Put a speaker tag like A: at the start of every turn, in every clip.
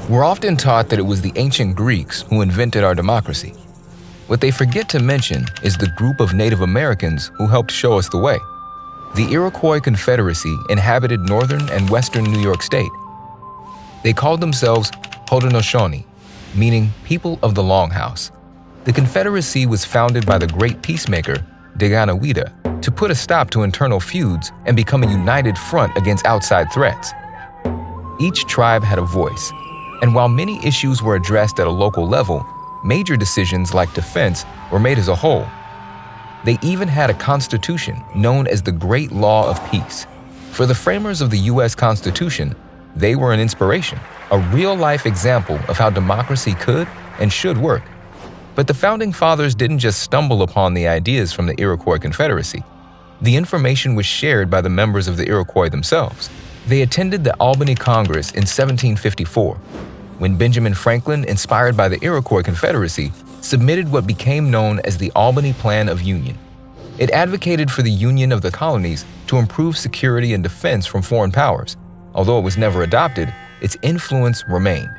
A: We're often taught that it was the ancient Greeks who invented our democracy. What they forget to mention is the group of Native Americans who helped show us the way. The Iroquois Confederacy inhabited northern and western New York State. They called themselves Haudenosaunee, meaning people of the Longhouse. The Confederacy was founded by the great peacemaker, Daganoweda, to put a stop to internal feuds and become a united front against outside threats. Each tribe had a voice, and while many issues were addressed at a local level, major decisions like defense were made as a whole. They even had a constitution known as the Great Law of Peace. For the framers of the U.S. Constitution, they were an inspiration, a real-life example of how democracy could and should work. But the Founding Fathers didn't just stumble upon the ideas from the Iroquois Confederacy. The information was shared by the members of the Iroquois themselves. They attended the Albany Congress in 1754, when Benjamin Franklin, inspired by the Iroquois Confederacy, submitted what became known as the Albany Plan of Union. It advocated for the union of the colonies to improve security and defense from foreign powers. Although it was never adopted, its influence remained.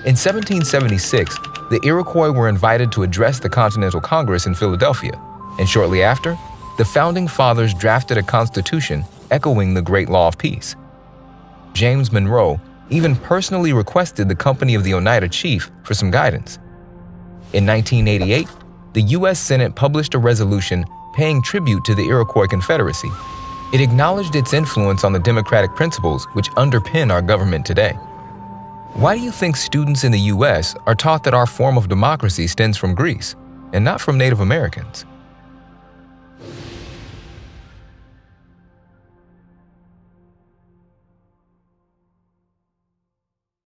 A: In 1776, the Iroquois were invited to address the Continental Congress in Philadelphia, and shortly after, the Founding Fathers drafted a constitution echoing the Great Law of Peace. James Monroe even personally requested the company of the Oneida Chief for some guidance. In 1988, the U.S. Senate published a resolution paying tribute to the Iroquois Confederacy. It acknowledged its influence on the democratic principles which underpin our government today. Why do you think students in the U.S. are taught that our form of democracy stems from Greece and not from Native Americans?